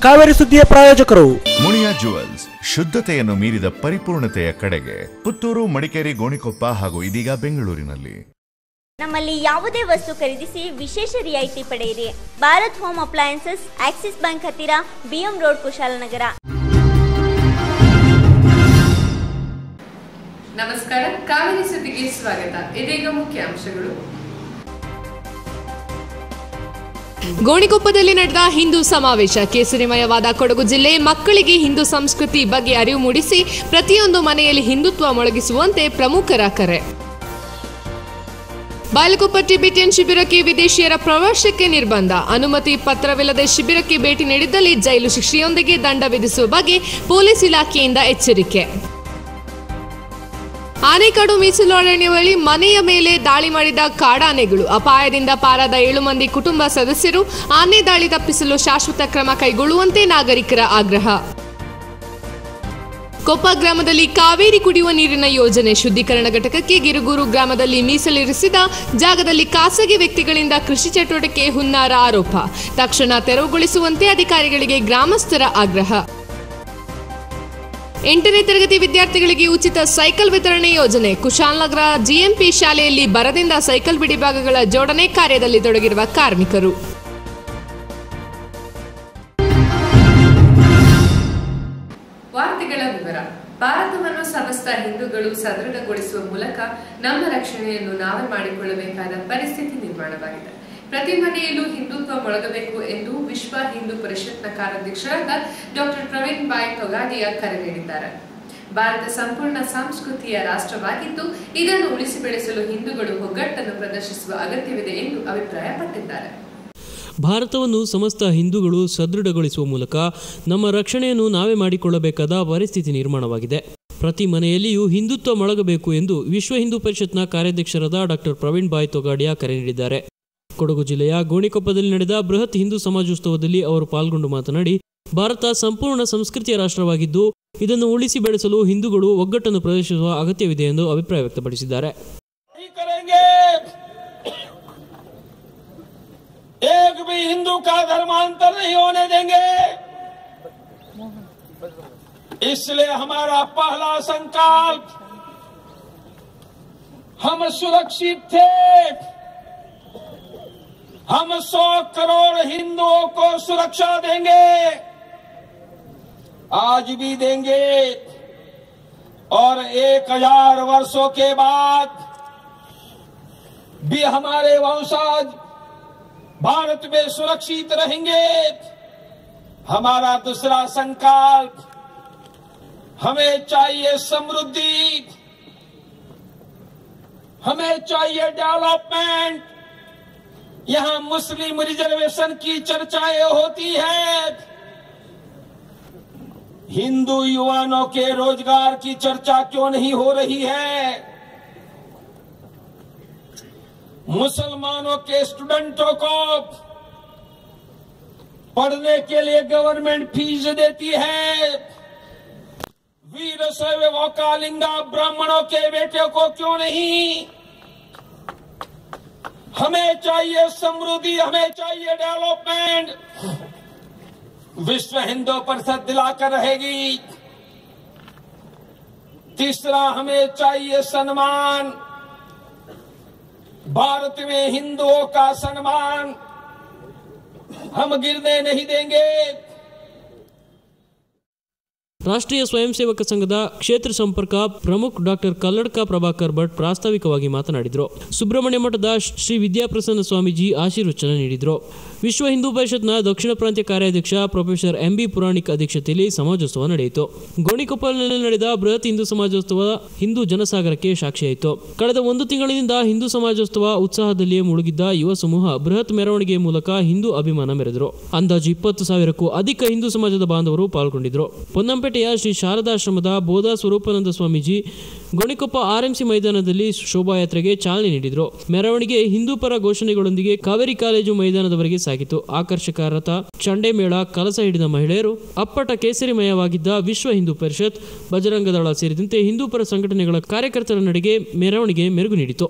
ಕಾವೇರಿ ಸುದ್ದಿಯ ಪ್ರಾಯೋಜಕರು ಮುನಿಯಾ ಜುವೆಲ್ಸ್, ಶುದ್ಧತೆಯನ್ನು ಮೀರಿದ ಪರಿಪೂರ್ಣತೆಯ ಕಡೆಗೆ. ಪುತ್ತೂರು, ಮಡಿಕೇರಿ, ಗೋಣಿಕೊಪ್ಪ ಹಾಗೂ ಇದೀಗ ಬೆಂಗಳೂರಿನಲ್ಲಿ. ನಮ್ಮಲ್ಲಿ ಯಾವುದೇ ವಸ್ತು ಖರೀದಿಸಿ ವಿಶೇಷ ರಿಯಾಯಿತಿ ಪಡೆಯಿರಿ. Bharat home appliances, Axis bank ಹತ್ತಿರ, ಬಿಎಂ ರೋಡ್, ಕುಶಾಲನಗರ. ನಮಸ್ಕಾರ, ಕಾವೇರಿ ಸುದ್ದಿಗೆ ಸ್ವಾಗತ. ಇದೀಗ ಮುಖ್ಯಾಂಶಗಳು. ಗೋಣಿಕೊಪ್ಪದಲ್ಲಿ ನಡೆದ ಹಿಂದೂ ಸಮಾವೇಶ. ಕೇಸರಿಮಯವಾದ ಕೊಡಗು ಜಿಲ್ಲೆ ಮಕ್ಕಳಿಗೆ ಹಿಂದೂ ಸಂಸ್ಕೃತಿ ಬಗ್ಗೆ ಅರಿವು ಮೂಡಿಸಿ ಪ್ರತಿಯೊಂದು ಮನೆಯಲ್ಲಿ ಹಿಂದುತ್ವ ಮೊಳಗಿಸುವಂತೆ ಪ್ರಮುಖರ ಕರೆ. ಬಾಲಕೊಪ್ಪ ಟಿಬೆಟಿಯನ್ ಶಿಬಿರಕ್ಕೆ ವಿದೇಶಿಯರ ಪ್ರವೇಶಕ್ಕೆ ನಿರ್ಬಂಧ. ಅನುಮತಿ ಪತ್ರವಿಲ್ಲದೆ ಶಿಬಿರಕ್ಕೆ ಭೇಟಿ ನೀಡಿದ್ದಲ್ಲಿ ಜೈಲು ಶಿಕ್ಷೆಯೊಂದಿಗೆ ದಂಡ ವಿಧಿಸುವ ಬಗ್ಗೆ ಪೊಲೀಸ್ ಇಲಾಖೆಯಿಂದ ಎಚ್ಚರಿಕೆ. ಆನೆಕಾಡು ಮೀಸಲು ಅರಣ್ಯ ಬಳಿ ಮನೆಯ ಮೇಲೆ ದಾಳಿ ಮಾಡಿದ ಕಾಡಾನೆಗಳು. ಅಪಾಯದಿಂದ ಪಾರಾದ 7 ಮಂದಿ ಕುಟುಂಬ ಸದಸ್ಯರು. ಆನೆ ದಾಳಿ ತಪ್ಪಿಸಲು ಶಾಶ್ವತ ಕ್ರಮ ಕೈಗೊಳ್ಳುವಂತೆ ನಾಗರಿಕರ ಆಗ್ರಹ. ಕೊಪ್ಪ ಗ್ರಾಮದಲ್ಲಿ ಕಾವೇರಿ ಕುಡಿಯುವ ನೀರಿನ ಯೋಜನೆ ಶುದ್ಧೀಕರಣ ಘಟಕಕ್ಕೆ ಗಿರುಗೂರು ಗ್ರಾಮದಲ್ಲಿ ಮೀಸಲಿರಿಸಿದ ಜಾಗದಲ್ಲಿ ಖಾಸಗಿ ವ್ಯಕ್ತಿಗಳಿಂದ ಕೃಷಿ ಚಟುವಟಿಕೆ ಹುನ್ನಾರ ಆರೋಪ. ತಕ್ಷಣ ತೆರವುಗೊಳಿಸುವಂತೆ ಅಧಿಕಾರಿಗಳಿಗೆ ಗ್ರಾಮಸ್ಥರ ಆಗ್ರಹ. 8ನೇ ತರಗತಿ ವಿದ್ಯಾರ್ಥಿಗಳಿಗೆ ಉಚಿತ ಸೈಕಲ್ ವಿತರಣೆ ಯೋಜನೆ. ಕುಶಾಲನಗರ ಜಿಎಂಪಿ ಶಾಲೆಯಲ್ಲಿ ಬರದಿಂದ ಸೈಕಲ್ ಬಿಡಿಭಾಗಗಳ ಜೋಡಣೆ ಕಾರ್ಯದಲ್ಲಿ ತೊಡಗಿರುವ ಕಾರ್ಮಿಕರು. ವಾರ್ತೆಗಳ ವಿವರ. ಭಾರತವನ್ನು ಸಮಸ್ತ ಹಿಂದೂಗಳು ಸದೃಢಗೊಳಿಸುವ ಮೂಲಕ ನಮ್ಮ ರಕ್ಷಣೆಯನ್ನು ನಾವೇ ಮಾಡಿಕೊಳ್ಳಬೇಕಾದ ಪರಿಸ್ಥಿತಿ ನಿರ್ಮಾಣವಾಗಿದೆ. ಪ್ರತಿ ಮನೆಯಲ್ಲೂ ಹಿಂದುತ್ವ ಮೊಳಗಬೇಕು ಎಂದು ವಿಶ್ವ ಹಿಂದೂ ಪರಿಷತ್ನ ಕಾರ್ಯಾಧ್ಯಕ್ಷರಾದ ಡಾಕ್ಟರ್ ಪ್ರವೀಣ್ ಭಾಯ್ ತೊಗಾಡಿಯಾ ಕರೆ ನೀಡಿದ್ದಾರೆ. ಭಾರತ ಸಂಪೂರ್ಣ ಸಂಸ್ಕೃತಿಯ ರಾಷ್ಟ್ರವಾಗಿದ್ದು ಇದನ್ನು ಉಳಿಸಿ ಬೆಳೆಸಲು ಹಿಂದೂಗಳು ಒಗ್ಗಟ್ಟನ್ನು ಪ್ರದರ್ಶಿಸುವ ಅಗತ್ಯವಿದೆ ಎಂದು ಅಭಿಪ್ರಾಯಪಟ್ಟಿದ್ದಾರೆ. ಭಾರತವನ್ನು ಸಮಸ್ತ ಹಿಂದೂಗಳು ಸದೃಢಗೊಳಿಸುವ ಮೂಲಕ ನಮ್ಮ ರಕ್ಷಣೆಯನ್ನು ನಾವೇ ಮಾಡಿಕೊಳ್ಳಬೇಕಾದ ಪರಿಸ್ಥಿತಿ ನಿರ್ಮಾಣವಾಗಿದೆ. ಪ್ರತಿ ಮನೆಯಲ್ಲಿಯೂ ಹಿಂದುತ್ವ ಮೊಳಗಬೇಕು ಎಂದು ವಿಶ್ವ ಹಿಂದೂ ಪರಿಷತ್ನ ಕಾರ್ಯಾಧ್ಯಕ್ಷರಾದ ಡಾಕ್ಟರ್ ಪ್ರವೀಣ್ ಭಾಯ್ ತೊಗಾಡಿಯಾ ಕರೆ ನೀಡಿದ್ದಾರೆ. ಕೊಡಗು ಜಿಲ್ಲೆಯ ಗೋಣಿಕೊಪ್ಪದಲ್ಲಿ ನಡೆದ ಬೃಹತ್ ಹಿಂದೂ ಸಮಾಜೋತ್ಸವದಲ್ಲಿ ಅವರು ಪಾಲ್ಗೊಂಡು ಮಾತನಾಡಿ, ಭಾರತ ಸಂಪೂರ್ಣ ಸಂಸ್ಕೃತಿಯ ರಾಷ್ಟ್ರವಾಗಿದ್ದು ಇದನ್ನು ಉಳಿಸಿ ಬೆಳೆಸಲು ಹಿಂದೂಗಳು ಒಗ್ಗಟ್ಟನ್ನು ಪ್ರದರ್ಶಿಸುವ ಅಗತ್ಯವಿದೆ ಎಂದು ಅಭಿಪ್ರಾಯ ವ್ಯಕ್ತಪಡಿಸಿದ್ದಾರೆ. एक भी हिंदू का धर्मांतर नहीं होने देंगे. इसलिए हमारा पहला संकल्प, हम सुरक्षित थे, हम 100 करोड़ हिंदुओं को सुरक्षा देंगे, आज भी देंगे और 1000 वर्षों के बाद भी हमारे वंशज भारत में सुरक्षित रहेंगे. हमारा दूसरा संकल्प, हमें चाहिए समृद्धि, हमें चाहिए डेवलपमेंट. यहां मुस्लिम रिजर्वेशन की चर्चाएं होती है, हिंदू युवाओं के रोजगार की चर्चा क्यों नहीं हो रही है? मुसलमानों के स्टूडेंटों को पढ़ने के लिए गवर्नमेंट फीस देती है, वीरशैव वकालिंगा ब्राह्मणों के बेटे को क्यों नहीं? हमें चाहिए समृद्धि, हमें चाहिए डेवलपमेंट. विश्व हिंदू परिषद दिलाकर रहेगी. तीसरा, हमें चाहिए सम्मान. भारत में हिंदुओं का सम्मान हम गिरने नहीं देंगे. ರಾಷ್ಟ್ರೀಯ ಸ್ವಯಂ ಸೇವಕ ಸಂಘದ ಕ್ಷೇತ್ರ ಸಂಪರ್ಕ ಪ್ರಮುಖ ಡಾಕ್ಟರ್ ಕಲ್ಲಡ್ಕ ಪ್ರಭಾಕರ್ ಭಟ್ ಪ್ರಾಸ್ತಾವಿಕವಾಗಿ ಮಾತನಾಡಿದರು. ಸುಬ್ರಹ್ಮಣ್ಯ ಮಠದ ಶ್ರೀ ವಿದ್ಯಾಪ್ರಸನ್ನ ಸ್ವಾಮೀಜಿ ಆಶೀರ್ವಚನ ನೀಡಿದರು. ವಿಶ್ವ ಹಿಂದೂ ಪರಿಷತ್ನ ದಕ್ಷಿಣ ಪ್ರಾಂತ್ಯ ಕಾರ್ಯಾಧ್ಯಕ್ಷ ಪ್ರೊಫೆಸರ್ ಎಂಬಿ ಪುರಾಣಿಕ್ ಅಧ್ಯಕ್ಷತೆಯಲ್ಲಿ ಸಮಾಜೋತ್ಸವ ನಡೆಯಿತು. ಗೋಣಿಕೊಪ್ಪಲಿನಲ್ಲಿ ನಡೆದ ಬೃಹತ್ ಹಿಂದೂ ಸಮಾಜೋತ್ಸವ ಹಿಂದೂ ಜನಸಾಗರಕ್ಕೆ ಸಾಕ್ಷಿಯಾಯಿತು. ಕಳೆದ 1 ತಿಂಗಳಿನಿಂದ ಹಿಂದೂ ಸಮಾಜೋತ್ಸವ ಉತ್ಸಾಹದಲ್ಲಿಯೇ ಮುಳುಗಿದ್ದ ಯುವ ಸಮೂಹ ಬೃಹತ್ ಮೆರವಣಿಗೆ ಮೂಲಕ ಹಿಂದೂ ಅಭಿಮಾನ ಮೆರೆದರು. ಅಂದಾಜು 20,000ಕ್ಕೂ ಅಧಿಕ ಹಿಂದೂ ಸಮಾಜದ ಬಾಂಧವರು ಪಾಲ್ಗೊಂಡಿದ್ದರು. ಪೊನ್ನಂಪೇಟೆಯ ಶ್ರೀ ಶಾರದಾಶ್ರಮದ ಬೋಧಾ ಸ್ವರೂಪಾನಂದ ಸ್ವಾಮೀಜಿ ಗೋಣಿಕೊಪ್ಪ ಆರ್ಎಂಸಿ ಮೈದಾನದಲ್ಲಿ ಶೋಭಾಯಾತ್ರೆಗೆ ಚಾಲನೆ ನೀಡಿದರು. ಮೆರವಣಿಗೆ ಹಿಂದೂ ಪರ ಘೋಷಣೆಗಳೊಂದಿಗೆ ಕಾವೇರಿ ಕಾಲೇಜು ಮೈದಾನದವರೆಗೆ ಸಾಗಿತು. ಆಕರ್ಷಕ ರಥ, ಚಂಡೆ ಮೇಳ, ಕಲಸ ಹಿಡಿದ ಮಹಿಳೆಯರು, ಅಪ್ಪಟ ಕೇಸರಿಮಯವಾಗಿದ್ದ ವಿಶ್ವ ಹಿಂದೂ ಪರಿಷತ್, ಬಜರಂಗ ದಳ ಸೇರಿದಂತೆ ಹಿಂದೂ ಪರ ಸಂಘಟನೆಗಳ ಕಾರ್ಯಕರ್ತರ ನಡೆಗೆ ಮೆರವಣಿಗೆ ಮೆರುಗು ನೀಡಿತು.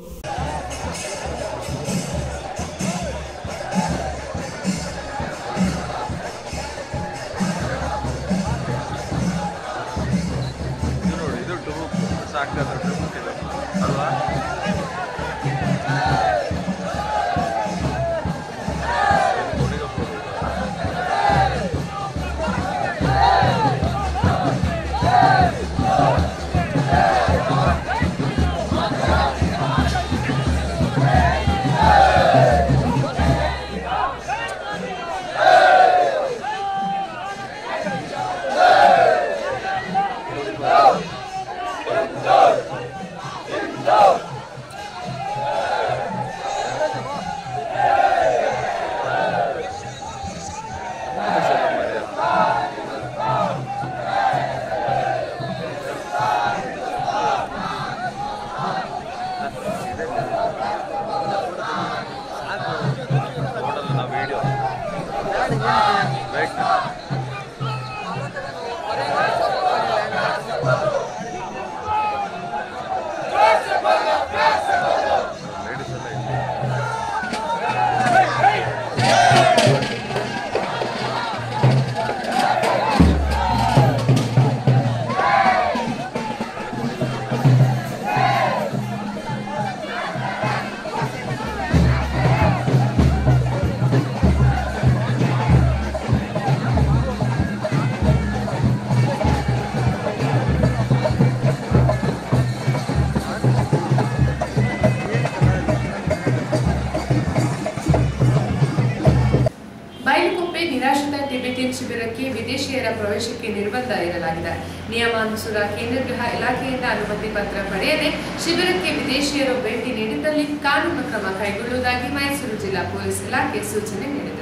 ನಿರಾಶ್ರಿತ ಟಿಬೆಟಿಯನ್ ಶಿಬಿರಕ್ಕೆ ವಿದೇಶಿಯರ ಪ್ರವೇಶಕ್ಕೆ ನಿರ್ಬಂಧ ಇರಲಾಗಿದೆ. ನಿಯಮಾನುಸಾರ ಕೇಂದ್ರ ಗೃಹ ಇಲಾಖೆಯಿಂದ ಅನುಮತಿ ಪತ್ರ ಪಡೆಯದೆ ಶಿಬಿರಕ್ಕೆ ವಿದೇಶಿಯರು ಭೇಟಿ ನೀಡಿದ್ದಲ್ಲಿ ಕಾನೂನು ಕ್ರಮ ಕೈಗೊಳ್ಳುವುದಾಗಿ ಮೈಸೂರು ಜಿಲ್ಲಾ ಪೊಲೀಸ್ ಇಲಾಖೆ ಸೂಚನೆ ನೀಡಿದೆ.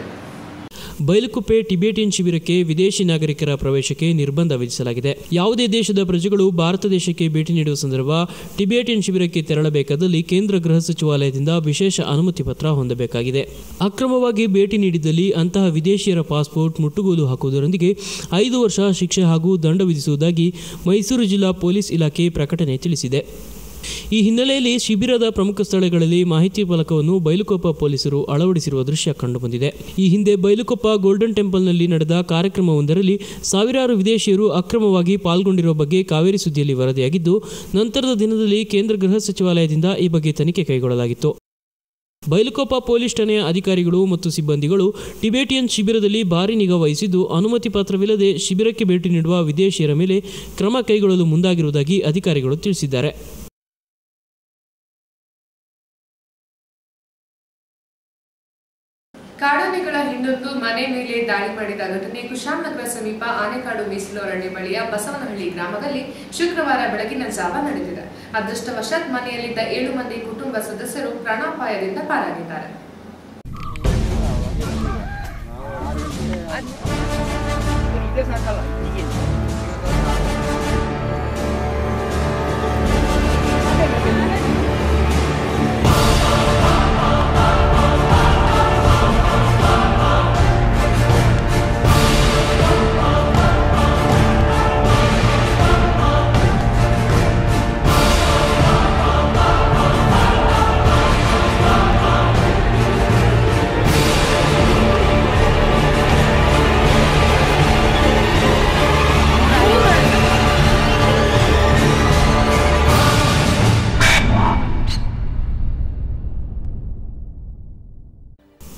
ಬೈಲುಕುಪ್ಪೆ ಟಿಬೆಟಿಯನ್ ಶಿಬಿರಕ್ಕೆ ವಿದೇಶಿ ನಾಗರಿಕರ ಪ್ರವೇಶಕ್ಕೆ ನಿರ್ಬಂಧ ವಿಧಿಸಲಾಗಿದೆ. ಯಾವುದೇ ದೇಶದ ಪ್ರಜೆಗಳು ಭಾರತ ದೇಶಕ್ಕೆ ಭೇಟಿ ನೀಡುವ ಸಂದರ್ಭ ಟಿಬೆಟಿಯನ್ ಶಿಬಿರಕ್ಕೆ ತೆರಳಬೇಕಾದಲ್ಲಿ ಕೇಂದ್ರ ಗೃಹ ಸಚಿವಾಲಯದಿಂದ ವಿಶೇಷ ಅನುಮತಿ ಪತ್ರ ಹೊಂದಬೇಕಾಗಿದೆ. ಅಕ್ರಮವಾಗಿ ಭೇಟಿ ನೀಡಿದ್ದಲ್ಲಿ ಅಂತಹ ವಿದೇಶಿಯರ ಪಾಸ್ಪೋರ್ಟ್ ಮುಟ್ಟುಗೋಲು ಹಾಕುವುದರೊಂದಿಗೆ 5 ವರ್ಷ ಶಿಕ್ಷೆ ಹಾಗೂ ದಂಡ ವಿಧಿಸುವುದಾಗಿ ಮೈಸೂರು ಜಿಲ್ಲಾ ಪೊಲೀಸ್ ಇಲಾಖೆ ಪ್ರಕಟಣೆ ತಿಳಿಸಿದೆ. ಈ ಹಿನ್ನೆಲೆಯಲ್ಲಿ ಶಿಬಿರದ ಪ್ರಮುಖ ಸ್ಥಳಗಳಲ್ಲಿ ಮಾಹಿತಿ ಫಲಕವನ್ನು ಬೈಲುಕೊಪ್ಪ ಪೊಲೀಸರು ಅಳವಡಿಸಿರುವ ದೃಶ್ಯ ಕಂಡುಬಂದಿದೆ. ಈ ಹಿಂದೆ ಬೈಲುಕೊಪ್ಪ ಗೋಲ್ಡನ್ ಟೆಂಪಲ್ನಲ್ಲಿ ನಡೆದ ಕಾರ್ಯಕ್ರಮವೊಂದರಲ್ಲಿ ಸಾವಿರಾರು ವಿದೇಶಿಯರು ಅಕ್ರಮವಾಗಿ ಪಾಲ್ಗೊಂಡಿರುವ ಬಗ್ಗೆ ಕಾವೇರಿ ಸುದ್ದಿಯಲ್ಲಿ ವರದಿಯಾಗಿದ್ದು, ನಂತರದ ದಿನದಲ್ಲಿ ಕೇಂದ್ರ ಗೃಹ ಸಚಿವಾಲಯದಿಂದ ಈ ಬಗ್ಗೆ ತನಿಖೆ ಕೈಗೊಳ್ಳಲಾಗಿತ್ತು. ಬೈಲುಕೊಪ್ಪ ಪೊಲೀಸ್ ಠಾಣೆಯ ಅಧಿಕಾರಿಗಳು ಮತ್ತು ಸಿಬ್ಬಂದಿಗಳು ಟಿಬೆಟಿಯನ್ ಶಿಬಿರದಲ್ಲಿ ಭಾರೀ ನಿಗಾ ವಹಿಸಿದ್ದು, ಅನುಮತಿ ಪತ್ರವಿಲ್ಲದೆ ಶಿಬಿರಕ್ಕೆ ಭೇಟಿ ನೀಡುವ ವಿದೇಶಿಯರ ಮೇಲೆ ಕ್ರಮ ಕೈಗೊಳ್ಳಲು ಮುಂದಾಗಿರುವುದಾಗಿ ಅಧಿಕಾರಿಗಳು ತಿಳಿಸಿದ್ದಾರೆ. ಕಾಡಾನೆಗಳ ಹಿಂಡೊಂದು ಮನೆ ಮೇಲೆ ದಾಳಿ ಮಾಡಿದ ಘಟನೆ ಕುಶಾಲನಗರ ಸಮೀಪ ಆನೆಕಾಡು ಮೀಸಲು ಅರಣ್ಯ ಬಳಿಯ ಬಸವನಹಳ್ಳಿ ಗ್ರಾಮದಲ್ಲಿ ಶುಕ್ರವಾರ ಬೆಳಗಿನ ಜಾವ ನಡೆದಿದೆ. ಅದೃಷ್ಟವಶಾತ್ ಮನೆಯಲ್ಲಿದ್ದ 7 ಮಂದಿ ಕುಟುಂಬ ಸದಸ್ಯರು ಪ್ರಾಣಾಪಾಯದಿಂದ ಪಾರಾಗಿದ್ದಾರೆ.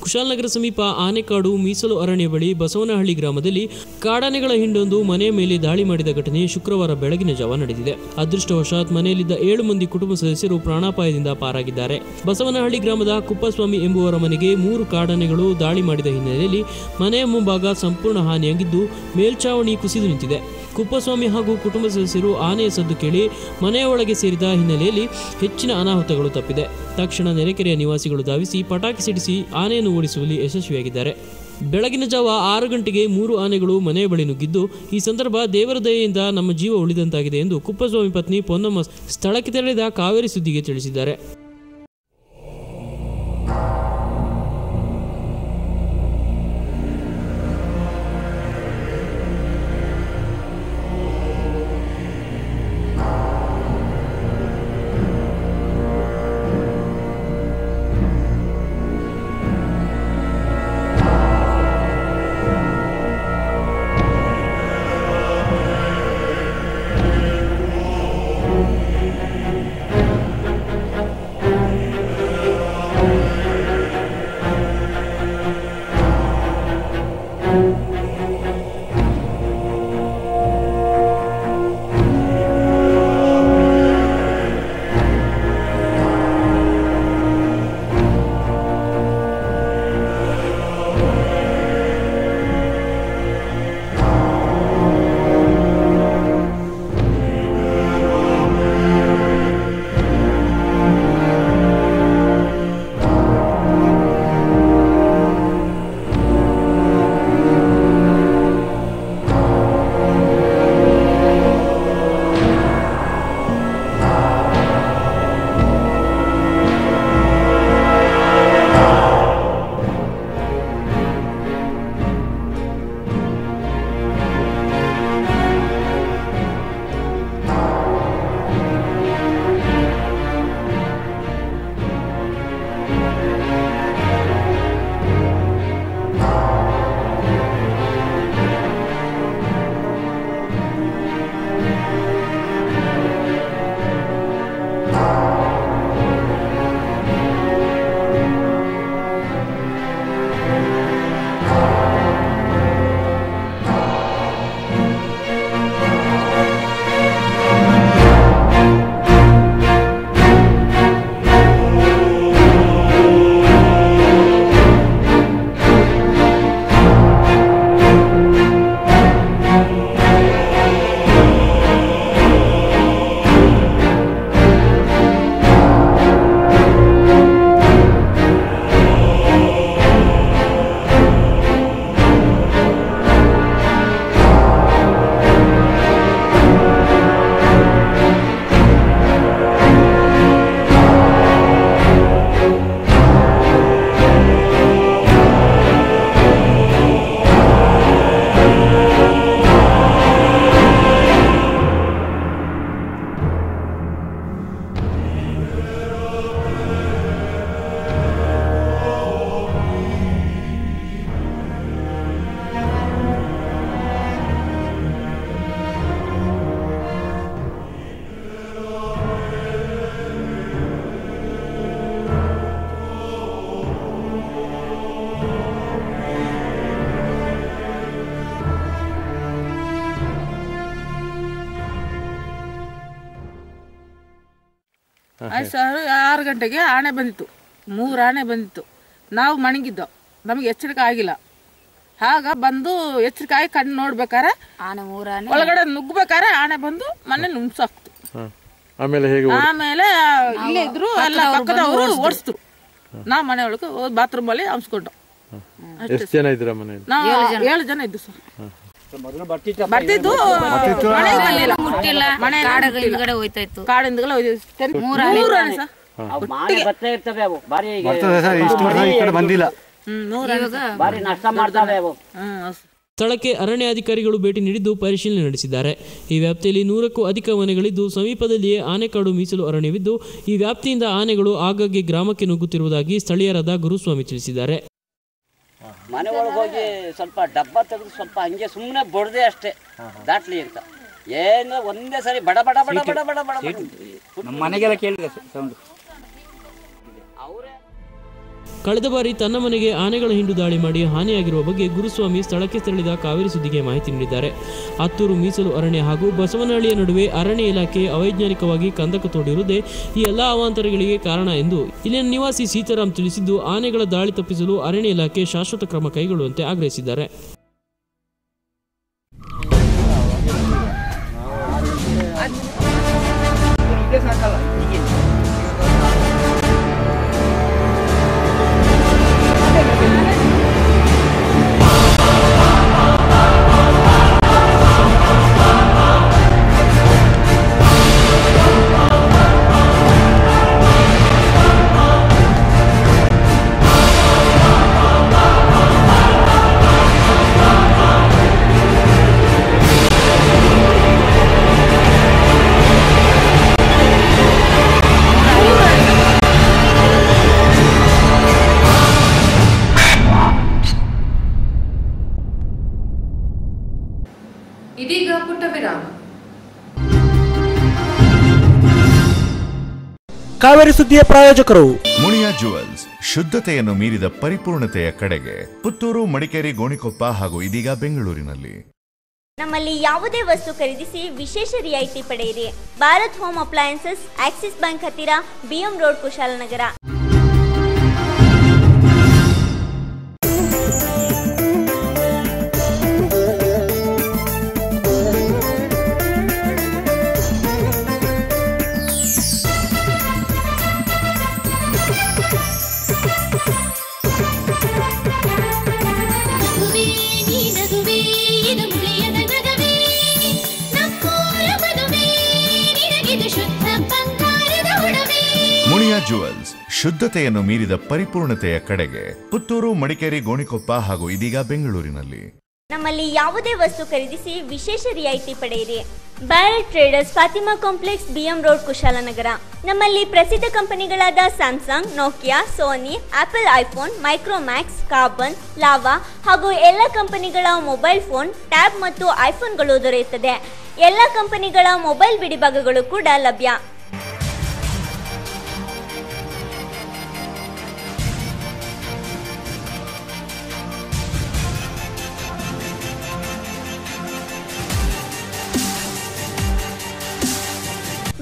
ಕುಶಾಲನಗರ ಸಮೀಪ ಆನೆಕಾಡು ಮೀಸಲು ಅರಣ್ಯ ಬಳಿ ಬಸವನಹಳ್ಳಿ ಗ್ರಾಮದಲ್ಲಿ ಕಾಡಾನೆಗಳ ಹಿಂಡೊಂದು ಮನೆಯ ಮೇಲೆ ದಾಳಿ ಮಾಡಿದ ಘಟನೆ ಶುಕ್ರವಾರ ಬೆಳಗಿನ ಜಾವ ನಡೆದಿದೆ. ಅದೃಷ್ಟವಶಾತ್ ಮನೆಯಲ್ಲಿದ್ದ 7 ಮಂದಿ ಕುಟುಂಬ ಸದಸ್ಯರು ಪ್ರಾಣಾಪಾಯದಿಂದ ಪಾರಾಗಿದ್ದಾರೆ. ಬಸವನಹಳ್ಳಿ ಗ್ರಾಮದ ಕುಪ್ಪಸ್ವಾಮಿ ಎಂಬುವರ ಮನೆಗೆ 3 ಕಾಡಾನೆಗಳು ದಾಳಿ ಮಾಡಿದ ಹಿನ್ನೆಲೆಯಲ್ಲಿ ಮನೆಯ ಮುಂಭಾಗ ಸಂಪೂರ್ಣ ಹಾನಿಯಾಗಿದ್ದು, ಮೇಲ್ಛಾವಣಿ ಕುಸಿದು ನಿಂತಿದೆ. ಕುಪ್ಪಸ್ವಾಮಿ ಹಾಗೂ ಕುಟುಂಬ ಸದಸ್ಯರು ಆನೆಯ ಸದ್ದು ಕೇಳಿ ಮನೆಯ ಒಳಗೆ ಸೇರಿದ ಹಿನ್ನೆಲೆಯಲ್ಲಿ ಹೆಚ್ಚಿನ ಅನಾಹುತಗಳು ತಪ್ಪಿದೆ. ತಕ್ಷಣ ನೆರೆಕೆರೆಯ ನಿವಾಸಿಗಳು ಧಾವಿಸಿ ಪಟಾಕಿ ಸಿಡಿಸಿ ಆನೆಯನ್ನು ಓಡಿಸುವಲ್ಲಿ ಯಶಸ್ವಿಯಾಗಿದ್ದಾರೆ. ಬೆಳಗಿನ ಜಾವ 6 ಗಂಟೆಗೆ 3 ಆನೆಗಳು ಮನೆಯ ಬಳಿ ನುಗ್ಗಿದ್ದು, ಈ ಸಂದರ್ಭ ದೇವರ ದಯೆಯಿಂದ ನಮ್ಮ ಜೀವ ಉಳಿದಂತಾಗಿದೆ ಎಂದು ಕುಪ್ಪಸ್ವಾಮಿ ಪತ್ನಿ ಪೊನ್ನಮ್ಮ ಸ್ಥಳಕ್ಕೆ ತೆರಳಿದ ಕಾವೇರಿ ಸುದ್ದಿಗೆ ತಿಳಿಸಿದ್ದಾರೆ. 6 ಗಂಟೆಗೆ ಆನೆ ಬಂದಿತ್ತು, 3 ಆನೆ ಬಂದಿತ್ತು. ನಾವು ಮಣಗಿದ್ದೋ, ನಮಗೆ ಎಚ್ಚರಿಕೆ ಆಗಿಲ್ಲ. ಆಗ ಬಂದು ಎಚ್ಚರಿಕೆ ಆಗಿ ಕಣ್ಣು ನೋಡ್ಬೇಕಾರೆ ಒಳಗಡೆ ನುಗ್ಬೇಕಾರೆ ಆನೆ ಬಂದು ಮನೆ ನುಂಗ್ಸಾಕ್ತು. ಆಮೇಲೆ ಇಲ್ಲೇ ಇದ್ರು, ಎಲ್ಲ ಪಕ್ಕದವರು ಓಡಿಸ್ತು. ನಾವು ಮನೆ ಒಳಗೆ ಬಾತ್ರೂಮ್ ಅಲ್ಲಿ ಹಂಸ್ಕೊಂಡು. ಎಷ್ಟು ಜನ ಇದ್ರ ಮನೆಯಲ್ಲಿ? ನಾವು 7 ಜನ ಇದ್ದು ಸರ್. ಬರ್ತಿದ್ದು ಕಾಡಿಂದಗಡೆ ಸ್ಥಳಕ್ಕೆ ಅರಣ್ಯಾಧಿಕಾರಿಗಳು ಭೇಟಿ ನೀಡಿದ್ದು ಪರಿಶೀಲನೆ ನಡೆಸಿದ್ದಾರೆ. ಈ ವ್ಯಾಪ್ತಿಯಲ್ಲಿ 100ಕ್ಕೂ ಅಧಿಕ ಮನೆಗಳಿದ್ದು ಸಮೀಪದಲ್ಲಿಯೇ ಆನೆಕಾಡು ಮೀಸಲು ಅರಣ್ಯವಿದ್ದು ಈ ವ್ಯಾಪ್ತಿಯಿಂದ ಆನೆಗಳು ಆಗಾಗ್ಗೆ ಗ್ರಾಮಕ್ಕೆ ನುಗ್ಗುತ್ತಿರುವುದಾಗಿ ಸ್ಥಳೀಯರಾದ ಗುರುಸ್ವಾಮಿ ತಿಳಿಸಿದ್ದಾರೆ. ಮನೆ ಒಳಗೆ ಹೋಗಿ ಸ್ವಲ್ಪ ಡಬ್ಬ ತೆಗೆದು ಸ್ವಲ್ಪ ಹಂಗೆ ಸುಮ್ಮನೆ ಬಡ್ದೆ ಅಷ್ಟೇ ದಾಟ್ಲಿ ಅಂತ ಏನು ಒಂದೇ ಸರಿ ಬಡ ಬಡ ಬಡ ಬಡ ಬಡ ಬಡ ನಮ್ಮ ಮನೆಗೆಲ್ಲ ಕೇಳಿದೆ ಸೌಂಡ್. ಕಳೆದ ಬಾರಿ ತನ್ನ ಮನೆಗೆ ಆನೆಗಳ ಹಿಂಡು ದಾಳಿ ಮಾಡಿ ಹಾನಿಯಾಗಿರುವ ಬಗ್ಗೆ ಗುರುಸ್ವಾಮಿ ಸ್ಥಳಕ್ಕೆ ತೆರಳಿದ ಕಾವೇರಿ ಸುದ್ದಿಗೆ ಮಾಹಿತಿ ನೀಡಿದ್ದಾರೆ. ಹತ್ತೂರು ಮೀಸಲು ಅರಣ್ಯ ಹಾಗೂ ಬಸವನಹಳ್ಳಿಯ ನಡುವೆ ಅರಣ್ಯ ಇಲಾಖೆ ಅವೈಜ್ಞಾನಿಕವಾಗಿ ಕಂದಕ ತೋಡಿರುವುದೇ ಈ ಎಲ್ಲ ಅವಾಂತರಗಳಿಗೆ ಕಾರಣ ಎಂದು ಇಲ್ಲಿನ ನಿವಾಸಿ ಸೀತಾರಾಮ್ ತಿಳಿಸಿದ್ದು, ಆನೆಗಳ ದಾಳಿ ತಪ್ಪಿಸಲು ಅರಣ್ಯ ಇಲಾಖೆ ಶಾಶ್ವತ ಕ್ರಮ ಕೈಗೊಳ್ಳುವಂತೆ ಆಗ್ರಹಿಸಿದ್ದಾರೆ. ಇದೀಗ ಪುಟ್ಟ ವಿರಾಮ. ಕಾವೇರಿ ಸುದ್ದಿಯ ಪ್ರಾಯೋಜಕರು ಮುನಿಯಾ ಜುವೆಲ್ಸ್, ಶುದ್ಧತೆಯನ್ನು ಮೀರಿದ ಪರಿಪೂರ್ಣತೆಯ ಕಡೆಗೆ ಪುತ್ತೂರು, ಮಡಿಕೇರಿ, ಗೋಣಿಕೊಪ್ಪ ಹಾಗೂ ಇದೀಗ ಬೆಂಗಳೂರಿನಲ್ಲಿ. ನಮ್ಮಲ್ಲಿ ಯಾವುದೇ ವಸ್ತು ಖರೀದಿಸಿ ವಿಶೇಷ ರಿಯಾಯಿತಿ ಪಡೆಯಿರಿ. Bharat home appliances, Axis bank ಹತ್ತಿರ, BM road, Kushalnagar. Muniya jewels, ಶುದ್ಧತೆಯನ್ನು ಮೀರಿದ ಪರಿಪೂರ್ಣತೆಯ ಕಡೆಗೆ ಪುತ್ತೂರು, ಮಡಿಕೇರಿ, ಗೋಣಿಕೊಪ್ಪ ಹಾಗೂ ಇದೀಗ ಬೆಂಗಳೂರಿನಲ್ಲಿ. ನಮ್ಮಲ್ಲಿ ಯಾವುದೇ ವಸ್ತು ಖರೀದಿಸಿ ವಿಶೇಷ ರಿಯಾಯಿತಿ ಪಡೆಯಿರಿ. Barrett traders, Fatima complex, BM road, Kushalnagar. ನಮ್ಮಲ್ಲಿ ಪ್ರಸಿದ್ಧ ಕಂಪನಿಗಳಾದ Samsung, Nokia, Sony, Apple iPhone, Micromax, Karbonn, Lava ಹಾಗೂ ಎಲ್ಲ ಕಂಪನಿಗಳ ಮೊಬೈಲ್ ಫೋನ್, ಟ್ಯಾಬ್ ಮತ್ತು ಐಫೋನ್ಗಳು ದೊರೆಯುತ್ತದೆ. ಎಲ್ಲ ಕಂಪನಿಗಳ ಮೊಬೈಲ್ ಬಿಡಿಭಾಗಗಳು ಕೂಡ ಲಭ್ಯ.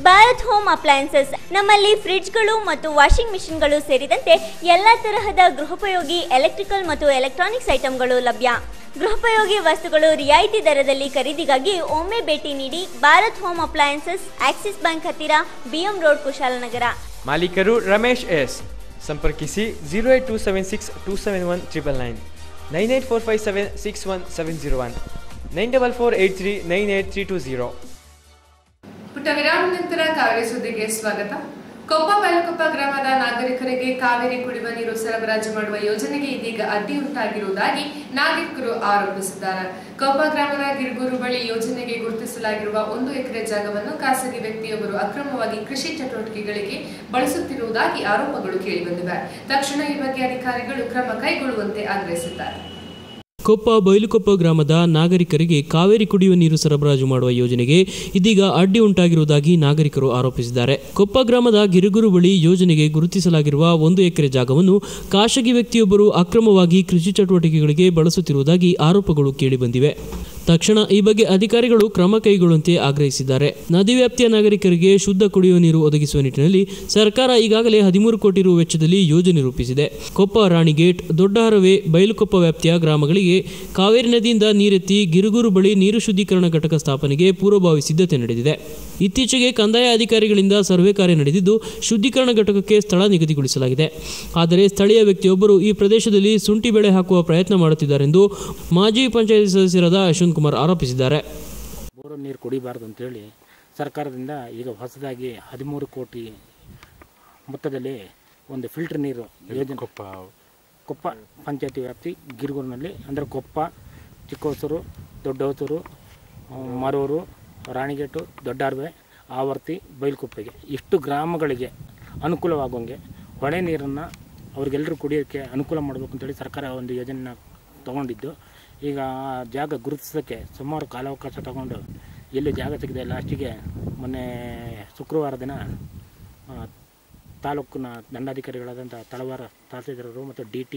ಭಾರತ್ ಹೋಮ್ ಅಪ್ಲಯನ್ಸಸ್, ನಮ್ಮಲ್ಲಿ ಫ್ರಿಡ್ಜ್ಗಳು ಮತ್ತು ವಾಷಿಂಗ್ ಮಿಷಿನ್ಗಳು ಸೇರಿದಂತೆ ಎಲ್ಲ ತರಹದ ಗೃಹೋಪಯೋಗಿ ಎಲೆಕ್ಟ್ರಿಕಲ್ ಮತ್ತು ಎಲೆಕ್ಟ್ರಾನಿಕ್ಸ್ ಐಟಂಗಳು ಲಭ್ಯ. ಗೃಹೋಪಯೋಗಿ ವಸ್ತುಗಳು ರಿಯಾಯಿತಿ ದರದಲ್ಲಿ ಖರೀದಿಗಾಗಿ ಒಮ್ಮೆ ಭೇಟಿ ನೀಡಿ. Bharat home appliances, Axis bank ಹತ್ತಿರ, BM ರೋಡ್, ಕುಶಾಲನಗರ. ಮಾಲೀಕರು ರಮೇಶ್ ಎಸ್. ಸಂಪರ್ಕಿಸಿ 08276 271 999, 98457 61701, 94483 98320. ಪುಟ್ಟ ವಿರಾಮ ನಂತರ ಕಾವೇರಿ ಸುದ್ದಿಗೆ ಸ್ವಾಗತ. ಕೊಪ್ಪ ಬೈಲಕೊಪ್ಪ ಗ್ರಾಮದ ನಾಗರಿಕರಿಗೆ ಕಾವೇರಿ ಕುಡಿಯುವ ನೀರು ಸರಬರಾಜು ಮಾಡುವ ಯೋಜನೆಗೆ ಇದೀಗ ಅಡ್ಡಿ ಉಂಟಾಗಿರುವುದಾಗಿ ನಾಗರಿಕರು ಆರೋಪಿಸಿದ್ದಾರೆ. ಕೊಪ್ಪ ಗ್ರಾಮದ ಗಿರ್ಗೂರು ಬಳಿ ಯೋಜನೆಗೆ ಗುರುತಿಸಲಾಗಿರುವ 1 ಎಕರೆ ಜಾಗವನ್ನು ಖಾಸಗಿ ವ್ಯಕ್ತಿಯೊಬ್ಬರು ಅಕ್ರಮವಾಗಿ ಕೃಷಿ ಚಟುವಟಿಕೆಗಳಿಗೆ ಬಳಸುತ್ತಿರುವುದಾಗಿ ಆರೋಪಗಳು ಕೇಳಿಬಂದಿವೆ. ತಕ್ಷಣ ಈ ಬಗ್ಗೆ ಅಧಿಕಾರಿಗಳು ಕ್ರಮ ಕೈಗೊಳ್ಳುವಂತೆ ಆಗ್ರಹಿಸಿದ್ದಾರೆ. ಕೊಪ್ಪ ಬೈಲುಕೊಪ್ಪ ಗ್ರಾಮದ ನಾಗರಿಕರಿಗೆ ಕಾವೇರಿ ಕುಡಿಯುವ ನೀರು ಸರಬರಾಜು ಮಾಡುವ ಯೋಜನೆಗೆ ಇದೀಗ ಅಡ್ಡಿ ಉಂಟಾಗಿರುವುದಾಗಿ ನಾಗರಿಕರು ಆರೋಪಿಸಿದ್ದಾರೆ. ಕೊಪ್ಪ ಗ್ರಾಮದ ಗಿರಿಗುರು ಬಳಿ ಯೋಜನೆಗೆ ಗುರುತಿಸಲಾಗಿರುವ 1 ಎಕರೆ ಜಾಗವನ್ನು ಖಾಸಗಿ ವ್ಯಕ್ತಿಯೊಬ್ಬರು ಅಕ್ರಮವಾಗಿ ಕೃಷಿ ಚಟುವಟಿಕೆಗಳಿಗೆ ಬಳಸುತ್ತಿರುವುದಾಗಿ ಆರೋಪಗಳು ಕೇಳಿಬಂದಿವೆ. ತಕ್ಷಣ ಈ ಬಗ್ಗೆ ಅಧಿಕಾರಿಗಳು ಕ್ರಮ ಕೈಗೊಳ್ಳುವಂತೆ ಆಗ್ರಹಿಸಿದ್ದಾರೆ. ನದಿ ವ್ಯಾಪ್ತಿಯ ನಾಗರಿಕರಿಗೆ ಶುದ್ಧ ಕುಡಿಯುವ ನೀರು ಒದಗಿಸುವ ನಿಟ್ಟಿನಲ್ಲಿ ಸರ್ಕಾರ ಈಗಾಗಲೇ 13 ಕೋಟಿ ರು ವೆಚ್ಚದಲ್ಲಿ ಯೋಜನೆ ರೂಪಿಸಿದೆ. ಕೊಪ್ಪ, ರಾಣಿಗೇಟ್, ದೊಡ್ಡಹರವೆ, ಬೈಲುಕೊಪ್ಪ ವ್ಯಾಪ್ತಿಯ ಗ್ರಾಮಗಳಿಗೆ ಕಾವೇರಿ ನದಿಯಿಂದ ನೀರೆತ್ತಿ ಗಿರುಗೂರು ಬಳಿ ನೀರು ಶುದ್ಧೀಕರಣ ಘಟಕ ಸ್ಥಾಪನೆಗೆ ಪೂರ್ವಭಾವಿ ಸಿದ್ಧತೆ ನಡೆದಿದೆ. ಇತ್ತೀಚೆಗೆ ಕಂದಾಯ ಅಧಿಕಾರಿಗಳಿಂದ ಸರ್ವೆ ಕಾರ್ಯ ನಡೆದಿದ್ದು ಶುದ್ಧೀಕರಣ ಘಟಕಕ್ಕೆ ಸ್ಥಳ ನಿಗದಿಗೊಳಿಸಲಾಗಿದೆ. ಆದರೆ ಸ್ಥಳೀಯ ವ್ಯಕ್ತಿಯೊಬ್ಬರು ಈ ಪ್ರದೇಶದಲ್ಲಿ ಶುಂಠಿ ಬೆಳೆ ಹಾಕುವ ಪ್ರಯತ್ನ ಮಾಡುತ್ತಿದ್ದಾರೆಂದು ಮಾಜಿ ಪಂಚಾಯತ್ ಸದಸ್ಯರಾದ ಯಶವಂತ್ ಕುಮಾರ್ ಆರೋಪಿಸಿದ್ದಾರೆ. ಬೋರ್ ನೀರು ಕುಡಿಬಾರ್ದು ಅಂತೇಳಿ ಸರ್ಕಾರದಿಂದ ಈಗ ಹೊಸದಾಗಿ 13 ಕೋಟಿ ಮೊತ್ತದಲ್ಲಿ ಒಂದು ಫಿಲ್ಟರ್ ನೀರು ಯೋಜನೆ ಕೊಪ್ಪ ಪಂಚಾಯತಿ ವ್ಯಾಪ್ತಿ ಗಿರುಗೂರಿನಲ್ಲಿ, ಅಂದರೆ ಕೊಪ್ಪ, ಚಿಕ್ಕೋಸೂರು, ದೊಡ್ಡಹೊಸೂರು, ಮರೂರು, ರಾಣಿಗೇಟು, ದೊಡ್ಡಾರ್ವೆ, ಆವರ್ತಿ, ಬೈಲ್ಕೊಪ್ಪೆಗೆ ಇಷ್ಟು ಗ್ರಾಮಗಳಿಗೆ ಅನುಕೂಲವಾಗುವಂಗೆ ಹೊಳೆ ನೀರನ್ನು ಅವ್ರಿಗೆಲ್ಲರೂ ಕುಡಿಯೋಕ್ಕೆ ಅನುಕೂಲ ಮಾಡಬೇಕು ಅಂತೇಳಿ ಸರ್ಕಾರ ಒಂದು ಯೋಜನೆನ ತೊಗೊಂಡಿದ್ದು, ಈಗ ಆ ಜಾಗ ಗುರುತಿಸೋಕ್ಕೆ ಸುಮಾರು ಕಾಲಾವಕಾಶ ತಗೊಂಡು ಎಲ್ಲಿ ಜಾಗ ಸಿಗದೆ ಲಾಸ್ಟಿಗೆ ಮೊನ್ನೆ ಶುಕ್ರವಾರ ದಿನ ತಾಲೂಕಿನ ದಂಡಾಧಿಕಾರಿಗಳಾದಂಥ ತಳವಾರ ತಹಸೀಲ್ದಾರರು ಮತ್ತು DT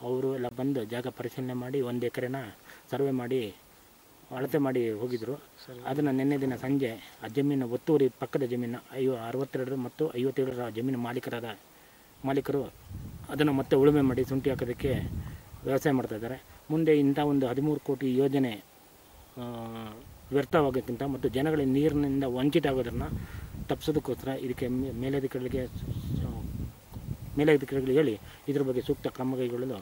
ಅವರು ಎಲ್ಲ ಬಂದು ಜಾಗ ಪರಿಶೀಲನೆ ಮಾಡಿ 1 ಎಕರೆನ ಸರ್ವೆ ಮಾಡಿ ಅಳತೆ ಮಾಡಿ ಹೋಗಿದ್ದರು. ಅದನ್ನು ನಿನ್ನೆ ದಿನ ಸಂಜೆ ಆ ಜಮೀನು ಒತ್ತುವರಿ ಪಕ್ಕದ ಜಮೀನು 62 ಮತ್ತು 57ರ ಜಮೀನು ಮಾಲೀಕರು ಅದನ್ನು ಮತ್ತೆ ಉಳುಮೆ ಮಾಡಿ ಶುಂಠಿ ಹಾಕೋದಕ್ಕೆ ವ್ಯವಸಾಯ ಮಾಡ್ತಾಯಿದ್ದಾರೆ. ಮುಂದೆ ಇಂಥ ಒಂದು 13 ಕೋಟಿ ಯೋಜನೆ ವ್ಯರ್ಥವಾಗೋಕ್ಕಿಂತ ಮತ್ತು ಜನಗಳ ನೀರಿನಿಂದ ವಂಚಿತ ಆಗೋದನ್ನು ತಪ್ಪಿಸೋದಕ್ಕೋಸ್ಕರ ಇದಕ್ಕೆ ಮೇಲಧಿಕಾರಿಗಳಿಗೆ ಹೇಳಿ ಇದ್ರ ಬಗ್ಗೆ ಸೂಕ್ತ ಕ್ರಮ ಕೈಗೊಳ್ಳಲು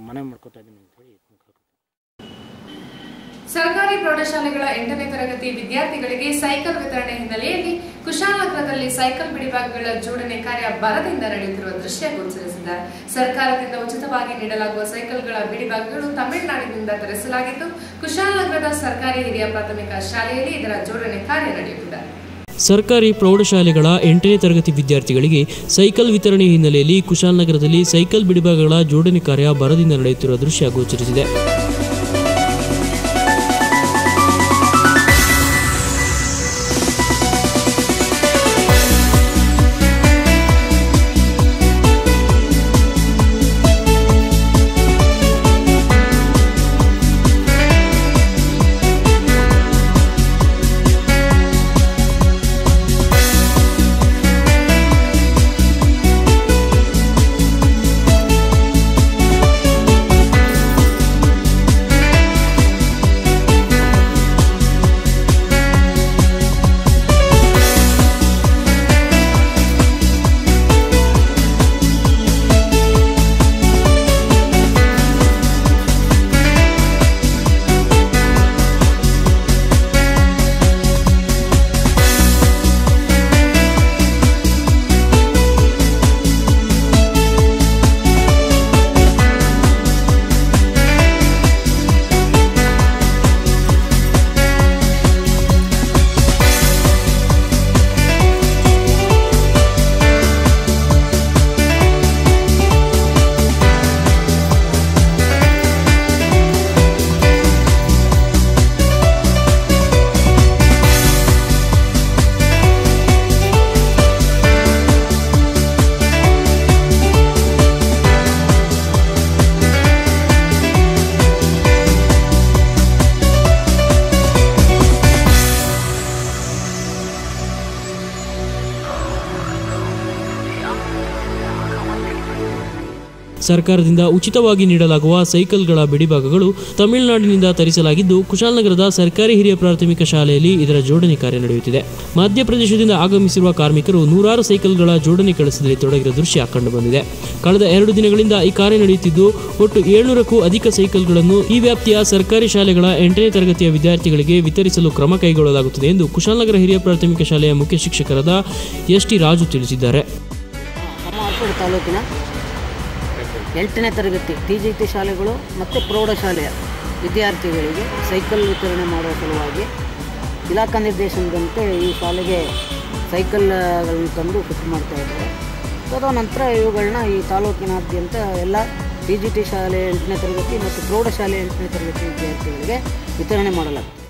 ಮನವಿ ಮಾಡ್ಕೊತಾ ಇದ್ದೀನಿ ಅಂತ ಹೇಳಿ. ಸರ್ಕಾರಿ ಪ್ರೌಢಶಾಲೆಗಳ 8ನೇ ತರಗತಿ ವಿದ್ಯಾರ್ಥಿಗಳಿಗೆ ಸೈಕಲ್ ವಿತರಣೆ ಹಿನ್ನೆಲೆಯಲ್ಲಿ ಕುಶಾಲನಗರದಲ್ಲಿ ಸೈಕಲ್ ಬಿಡಿಭಾಗಗಳ ಜೋಡಣೆ ಕಾರ್ಯ ಭರದಿಂದ ನಡೆಯುತ್ತಿರುವ ದೃಶ್ಯ ಗೋಚರಿಸಿದೆ. ಸರ್ಕಾರದಿಂದ ಉಚಿತವಾಗಿ ನೀಡಲಾಗುವ ಸೈಕಲ್ಗಳ ಬಿಡಿಭಾಗಗಳು ತಮಿಳುನಾಡಿನಿಂದ ತರಿಸಲಾಗಿದ್ದು, ಕುಶಾಲನಗರದ ಸರ್ಕಾರಿ ಹಿರಿಯ ಪ್ರಾಥಮಿಕ ಶಾಲೆಯಲ್ಲಿ ಇದರ ಜೋಡಣೆ ಕಾರ್ಯ ನಡೆಯುತ್ತಿದೆ. ಸರ್ಕಾರಿ ಪ್ರೌಢಶಾಲೆಗಳ 8ನೇ ತರಗತಿ ವಿದ್ಯಾರ್ಥಿಗಳಿಗೆ ಸೈಕಲ್ ವಿತರಣೆ ಹಿನ್ನೆಲೆಯಲ್ಲಿ ಕುಶಾಲನಗರದಲ್ಲಿ ಸೈಕಲ್ ಬಿಡಿಭಾಗಗಳ ಜೋಡಣೆ ಕಾರ್ಯ ಭರದಿಂದ ನಡೆಯುತ್ತಿರುವ ದೃಶ್ಯ ಗೋಚರಿಸಿದೆ. ಸರ್ಕಾರದಿಂದ ಉಚಿತವಾಗಿ ನೀಡಲಾಗುವ ಸೈಕಲ್ಗಳ ಬಿಡಿಭಾಗಗಳು ತಮಿಳುನಾಡಿನಿಂದ ತರಿಸಲಾಗಿದ್ದು, ಕುಶಾಲನಗರದ ಸರ್ಕಾರಿ ಹಿರಿಯ ಪ್ರಾಥಮಿಕ ಶಾಲೆಯಲ್ಲಿ ಇದರ ಜೋಡಣೆ ಕಾರ್ಯ ನಡೆಯುತ್ತಿದೆ. ಮಧ್ಯಪ್ರದೇಶದಿಂದ ಆಗಮಿಸಿರುವ ಕಾರ್ಮಿಕರು ನೂರಾರು ಸೈಕಲ್ಗಳ ಜೋಡಣೆ ಕೆಲಸದಲ್ಲಿ ತೊಡಗಿರುವ ದೃಶ್ಯ ಕಂಡುಬಂದಿದೆ. ಕಳೆದ 2 ದಿನಗಳಿಂದ ಈ ಕಾರ್ಯ ನಡೆಯುತ್ತಿದ್ದು, ಒಟ್ಟು 700ಕ್ಕೂ ಅಧಿಕ ಸೈಕಲ್ಗಳನ್ನು ಈ ವ್ಯಾಪ್ತಿಯ ಸರ್ಕಾರಿ ಶಾಲೆಗಳ 8ನೇ ತರಗತಿಯ ವಿದ್ಯಾರ್ಥಿಗಳಿಗೆ ವಿತರಿಸಲು ಕ್ರಮ ಕೈಗೊಳ್ಳಲಾಗುತ್ತದೆ ಎಂದು ಕುಶಾಲನಗರ ಹಿರಿಯ ಪ್ರಾಥಮಿಕ ಶಾಲೆಯ ಮುಖ್ಯ ಶಿಕ್ಷಕರಾದ ST ರಾಜು ತಿಳಿಸಿದ್ದಾರೆ. ತಾಲೂಕಿನ 8ನೇ ತರಗತಿ TGT ಶಾಲೆಗಳು ಮತ್ತು ಪ್ರೌಢಶಾಲೆಯ ವಿದ್ಯಾರ್ಥಿಗಳಿಗೆ ಸೈಕಲ್ ವಿತರಣೆ ಮಾಡುವ ಸಲುವಾಗಿ ಇಲಾಖಾ ನಿರ್ದೇಶನದಂತೆ ಈ ಶಾಲೆಗೆ ಸೈಕಲ್ಗಳನ್ನು ತಂದು ಫಿಟ್ ಮಾಡ್ತಾ ಇದ್ದಾರೆ. ತದನಂತರ ಇವುಗಳನ್ನ ಈ ತಾಲೂಕಿನಾದ್ಯಂತ ಎಲ್ಲ TGT ಶಾಲೆ 8ನೇ ತರಗತಿ ಮತ್ತು ಪ್ರೌಢಶಾಲೆ 8ನೇ ತರಗತಿ ವಿದ್ಯಾರ್ಥಿಗಳಿಗೆ ವಿತರಣೆ ಮಾಡಲಾಗುತ್ತದೆ.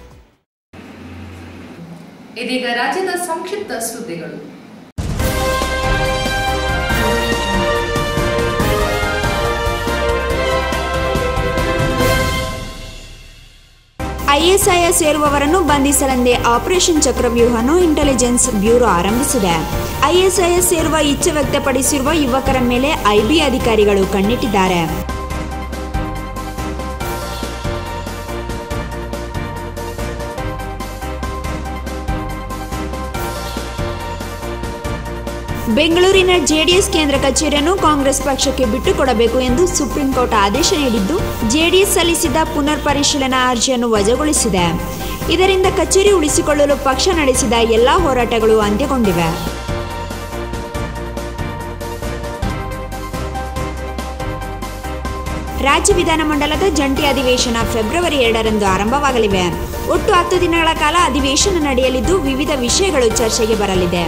ಇದೀಗ ರಾಜ್ಯದ ಸಂಕ್ಷಿಪ್ತ ಸುದ್ದಿಗಳು. ಐಎಸ್ಐಎಸ್ ಸೇರುವವರನ್ನು ಬಂಧಿಸಲೆಂದೇ ಆಪರೇಷನ್ ಚಕ್ರವ್ಯೂಹವನ್ನು ಇಂಟೆಲಿಜೆನ್ಸ್ ಬ್ಯೂರೋ ಆರಂಭಿಸಿದೆ. ಐಎಸ್ಐಎಸ್ ಸೇರುವ ಇಚ್ಛೆ ವ್ಯಕ್ತಪಡಿಸಿರುವ ಯುವಕರ ಮೇಲೆ ಐಬಿ ಅಧಿಕಾರಿಗಳು ಕಣ್ಣಿಟ್ಟಿದ್ದಾರೆ. ಬೆಂಗಳೂರಿನ ಜೆಡಿಎಸ್ ಕೇಂದ್ರ ಕಚೇರಿಯನ್ನು ಕಾಂಗ್ರೆಸ್ ಪಕ್ಷಕ್ಕೆ ಬಿಟ್ಟುಕೊಡಬೇಕು ಎಂದು ಸುಪ್ರೀಂ ಕೋರ್ಟ್ ಆದೇಶ ನೀಡಿದ್ದು, ಜೆಡಿಎಸ್ ಸಲ್ಲಿಸಿದ್ದ ಪುನರ್ ಪರಿಶೀಲನಾ ಅರ್ಜಿಯನ್ನು ವಜಾಗೊಳಿಸಿದೆ. ಇದರಿಂದ ಕಚೇರಿ ಉಳಿಸಿಕೊಳ್ಳಲು ಪಕ್ಷ ನಡೆಸಿದ ಎಲ್ಲಾ ಹೋರಾಟಗಳು ಅಂತ್ಯಗೊಂಡಿವೆ. ರಾಜ್ಯ ವಿಧಾನಮಂಡಲದ ಜಂಟಿ ಅಧಿವೇಶನ ಫೆಬ್ರವರಿ 2ರಂದು ಆರಂಭವಾಗಲಿವೆ. ಒಟ್ಟು 10 ದಿನಗಳ ಕಾಲ ಅಧಿವೇಶನ ನಡೆಯಲಿದ್ದು, ವಿವಿಧ ವಿಷಯಗಳು ಚರ್ಚೆಗೆ ಬರಲಿದೆ.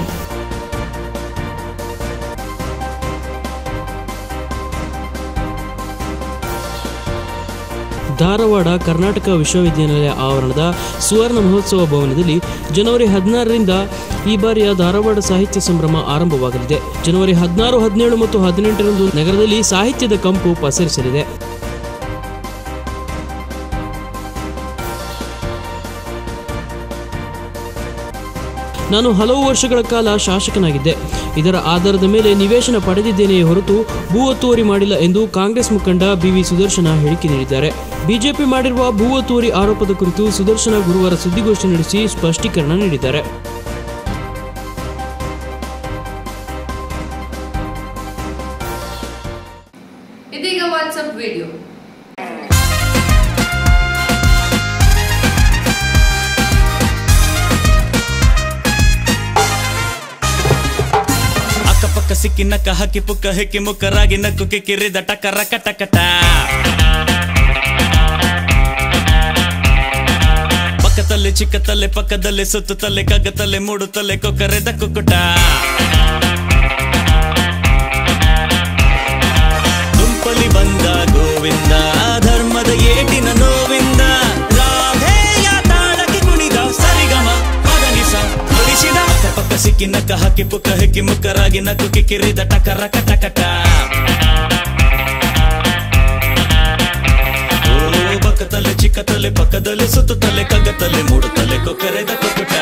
ಧಾರವಾಡ ಕರ್ನಾಟಕ ವಿಶ್ವವಿದ್ಯಾನಿಲಯ ಆವರಣದ ಸುವರ್ಣ ಮಹೋತ್ಸವ ಭವನದಲ್ಲಿ ಜನವರಿ 16ರಿಂದ ಈ ಬಾರಿಯ ಧಾರವಾಡ ಸಾಹಿತ್ಯ ಸಂಭ್ರಮ ಆರಂಭವಾಗಲಿದೆ. ಜನವರಿ 16, 17 ಮತ್ತು 18ರಂದು ನಗರದಲ್ಲಿ ಸಾಹಿತ್ಯದ ಕಂಪು ಪಸರಿಸಲಿದೆ. ನಾನು ಹಲವು ವರ್ಷಗಳ ಕಾಲ ಶಾಸಕನಾಗಿದ್ದೆ. ಇದರ ಆಧಾರದ ಮೇಲೆ ನಿವೇಶನ ಪಡೆದಿದ್ದೇನೆಯೇ ಹೊರತು ಭೂ ಒತ್ತುವರಿ ಮಾಡಿಲ್ಲ ಎಂದು ಕಾಂಗ್ರೆಸ್ ಮುಖಂಡ ಬಿವಿ ಸುದರ್ಶನ ಹೇಳಿಕೆ ನೀಡಿದ್ದಾರೆ. ಬಿಜೆಪಿ ಮಾಡಿರುವ ಭೂ ಒತ್ತುವರಿ ಆರೋಪದ ಕುರಿತು ಸುದರ್ಶನ ಗುರುವಾರ ಸುದ್ದಿಗೋಷ್ಠಿ ನಡೆಸಿ ಸ್ಪಷ್ಟೀಕರಣ ನೀಡಿದ್ದಾರೆ. ಇದೀಗ ವಾಟ್ಸ್ಆಪ್ ವಿಡಿಯೋ. ಅಕ್ಕಪಕ್ಕ ಸಿಕ್ಕಿ ನಕ್ಕ ಹಾಕಿ ಪುಕ್ಕ ಹೆಕ್ಕಿ ಮುಕ್ಕರಾಗಿ ನಕ್ಕು ಕಿಕ್ಕಿರಿದ ಟಕರ ಕಟಕಟ. ಪಕ್ಕದಲ್ಲೇ ಚಿಕ್ಕತಲ್ಲೆ ಪಕ್ಕದಲ್ಲೇ ಸುತ್ತುತ್ತಲ್ಲೆ ಕಗ್ಗತಲ್ಲೆ ಮೂಡುತ್ತಲ್ಲೆ ಕೊಕ್ಕರೆದ ಕುಕ್ಕುಟ. ದುಂಪಲಿ ಬಂದ ಗೋವಿಂದ ಧರ್ಮದ ಏಟಿನ ನೋವಿಂದ. ರಾಧೆಯ ತಾಳಕ್ಕೆ ಕುಣಿದ ಸರಿಗಮ ಮಗನಿಸ ನುಡಿಸಿದ. ಅಕ್ಕಪಕ್ಕ ಸಿಕ್ಕಿ ನಕ್ಕ ಹಾಕಿ ಪುಕ್ಕ ಹೆಕ್ಕಿ ಮುಕ್ಕರಾಗಿ ನಕ್ಕು ಕಿಕ್ಕಿರಿದ ಟಕರ ಕಟಕಟ. ಪಕ್ಕದಲ್ಲೇ ಚಿಕ್ಕತಲ್ಲೆ ಪಕ್ಕದಲ್ಲೇ ಸುತ್ತುತ್ತಲ್ಲೆ ಕಗ್ಗತಲ್ಲೆ ಮೂಡುತ್ತಲ್ಲೆ ಕೊಕ್ಕರೆದ ಕುಕ್ಕುಟ.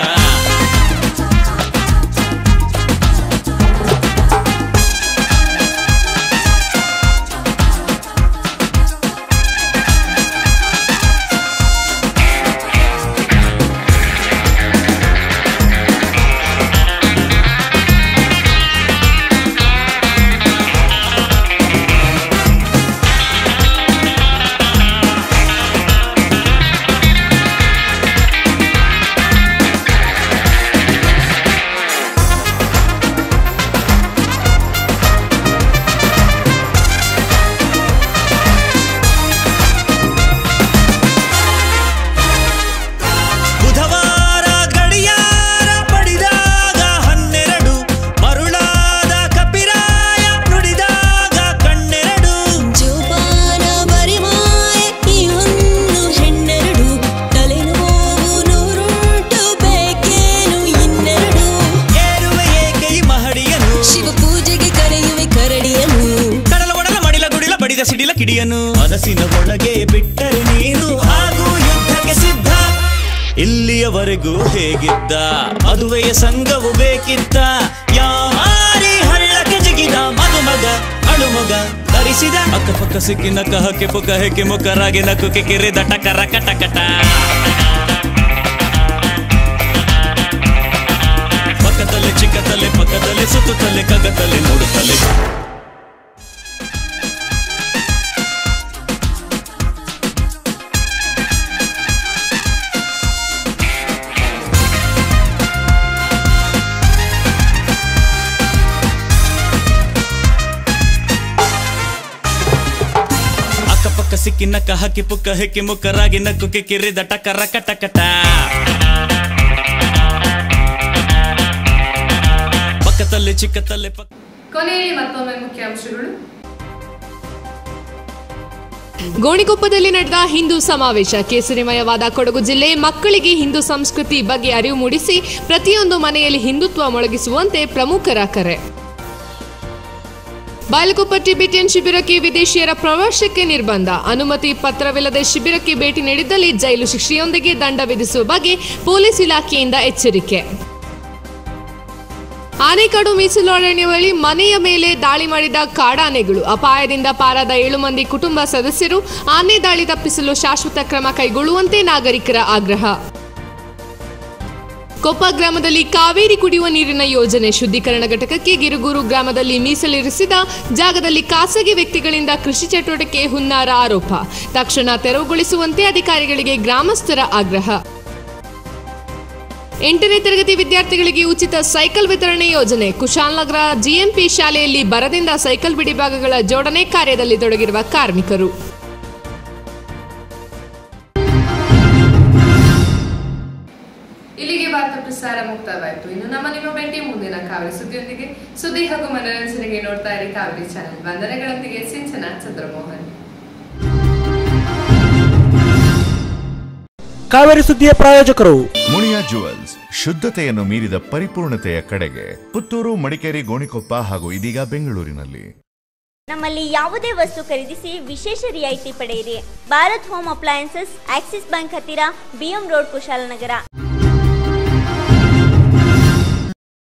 ಸಿಡಿಲ ಕಿಡಿಯನು ಮನಸ್ಸಿನ ಒಳಗೆ ಬಿಟ್ಟರೆ ನೀನು ಹಾಗೂ ಯುದ್ಧಕ್ಕೆ ಸಿದ್ಧ. ಇಲ್ಲಿಯವರೆಗೂ ಹೇಗಿದ್ದ ಮದುವೆಯ ಸಂಘವು ಬೇಕಿದ್ದ. ಯಾರಿ ಹಳ್ಳಕ್ಕೆ ಜಿಗಿದ ಮದುಮಗ ಅಳುಮಗ ಧರಿಸಿದ. ಅಕ್ಕಪಕ್ಕ ಸಿಕ್ಕಿ ನಕ್ಕ ಹಕ್ಕೆ ಪುಕ್ಕ ಹೆಕ್ಕಿ ಮುಕ್ಕರಾಗಿ ನಕ್ಕು ಕಿಕ್ಕಿರಿದ ಟಕರ ಕಟಕಟ. ಪಕ್ಕದಲ್ಲೇ ಚಿಕ್ಕತಲ್ಲೆ ಪಕ್ಕದಲ್ಲೇ ಸುತ್ತುತ್ತಲ್ಲೆ ಕಗ್ಗತಲ್ಲೆ ನೋಡುತ್ತಲ್ಲೆ. ಸಿಕ್ಕಿ ನಕ್ಕ ಹಾಕಿ ಪುಕ್ಕ ಹೆಕ್ಕಿ ಮುಕ್ಕರಾಗಿ ನಕ್ಕು ಕಿಕ್ಕಿರಿದ ಟಕರ ಕಟಕಟ. ಪಕ್ಕದಲ್ಲೇ ಚಿಕ್ಕತಲ್ಲೆ ಕೊನೆಯಲ್ಲಿ ಮತ್ತೊಮ್ಮೆ ಮುಖ್ಯಾಂಶಗಳು. ಗೋಣಿಕೊಪ್ಪದಲ್ಲಿ ನಡೆದ ಹಿಂದೂ ಸಮಾವೇಶ. ಕೇಸರಿಮಯವಾದ ಕೊಡಗು ಜಿಲ್ಲೆ ಮಕ್ಕಳಿಗೆ ಹಿಂದೂ ಸಂಸ್ಕೃತಿ ಬಗ್ಗೆ ಅರಿವು ಮೂಡಿಸಿ ಪ್ರತಿಯೊಂದು ಮನೆಯಲ್ಲಿ ಹಿಂದುತ್ವ ಮೊಳಗಿಸುವಂತೆ ಪ್ರಮುಖರ ಕರೆ. ಬಾಲಕೊಪ್ಪ ಟಿಬೆಟಿಯನ್ ಶಿಬಿರಕ್ಕೆ ವಿದೇಶಿಯರ ಪ್ರವೇಶಕ್ಕೆ ನಿರ್ಬಂಧ. ಅನುಮತಿ ಪತ್ರವಿಲ್ಲದೆ ಶಿಬಿರಕ್ಕೆ ಭೇಟಿ ನೀಡಿದ್ದಲ್ಲಿ ಜೈಲು ಶಿಕ್ಷೆಯೊಂದಿಗೆ ದಂಡ ವಿಧಿಸುವ ಬಗ್ಗೆ ಪೊಲೀಸ್ ಇಲಾಖೆಯಿಂದ ಎಚ್ಚರಿಕೆ. ಆನೆಕಾಡು ಮೀಸಲು ಅರಣ್ಯ ಬಳಿ ಮನೆಯ ಮೇಲೆ ದಾಳಿ ಮಾಡಿದ ಕಾಡಾನೆಗಳು. ಅಪಾಯದಿಂದ ಪಾರಾದ 7 ಮಂದಿ ಕುಟುಂಬ ಸದಸ್ಯರು. ಆನೆ ದಾಳಿ ತಪ್ಪಿಸಲು ಶಾಶ್ವತ ಕ್ರಮ ಕೈಗೊಳ್ಳುವಂತೆ ನಾಗರಿಕರ ಆಗ್ರಹ. ಕೊಪ್ಪ ಗ್ರಾಮದಲ್ಲಿ ಕಾವೇರಿ ಕುಡಿಯುವ ನೀರಿನ ಯೋಜನೆ ಶುದ್ಧೀಕರಣ ಘಟಕಕ್ಕೆ ಗಿರುಗೂರು ಗ್ರಾಮದಲ್ಲಿ ಮೀಸಲಿರಿಸಿದ ಜಾಗದಲ್ಲಿ ಖಾಸಗಿ ವ್ಯಕ್ತಿಗಳಿಂದ ಕೃಷಿ ಚಟುವಟಿಕೆ ಹುನ್ನಾರ ಆರೋಪ. ತಕ್ಷಣ ತೆರವುಗೊಳಿಸುವಂತೆ ಅಧಿಕಾರಿಗಳಿಗೆ ಗ್ರಾಮಸ್ಥರ ಆಗ್ರಹ. 8ನೇ ತರಗತಿ ವಿದ್ಯಾರ್ಥಿಗಳಿಗೆ ಉಚಿತ ಸೈಕಲ್ ವಿತರಣೆ ಯೋಜನೆ. ಕುಶಾಲನಗರ ಜಿಎಂಪಿ ಶಾಲೆಯಲ್ಲಿ ಬರದಿಂದ ಸೈಕಲ್ ಬಿಡಿಭಾಗಗಳ ಜೋಡಣೆ ಕಾರ್ಯದಲ್ಲಿ ತೊಡಗಿರುವ ಕಾರ್ಮಿಕರು. ಇಲ್ಲಿಗೆ ವಾರ್ತಾ ಪ್ರಸಾರ ಮುಕ್ತಾಯವಾಯಿತು. ಇನ್ನು ನಿಮ್ಮ ಭೇಟಿ ಮುಂದಿನ ಕಾವೇರಿ ಸುದ್ದಿಯೊಂದಿಗೆ. ಸುದ್ದಿ ಹಾಗೂ ಮನೋರಂಜನೆಗೆ ನೋಡ್ತಾ ಇರಿ ಕಾವೇರಿ ಚಾನೆಲ್. ವಂದನೆಗಳೊಂದಿಗೆ ಸಿಂಚನ ಚಂದ್ರಮೋಹನ್. ಕಾವೇರಿ ಸುದ್ದಿಯ ಪ್ರಾಯೋಜಕರು ಮುನಿಯಾ ಜುವೆಲ್ಸ್, ಶುದ್ಧತೆಯನ್ನು ಮೀರಿದ ಪರಿಪೂರ್ಣತೆಯ ಕಡೆಗೆ. ಪುತ್ತೂರು, ಮಡಿಕೇರಿ, ಗೋಣಿಕೊಪ್ಪ ಹಾಗೂ ಇದೀಗ ಬೆಂಗಳೂರಿನಲ್ಲಿ. ನಮ್ಮಲ್ಲಿ ಯಾವುದೇ ವಸ್ತು ಖರೀದಿಸಿ ವಿಶೇಷ ರಿಯಾಯಿತಿ ಪಡೆಯಿರಿ. Bharat home appliances, Axis bank ಹತ್ತಿರ, ಬಿಎಂ ರೋಡ್, ಕುಶಾಲನಗರ.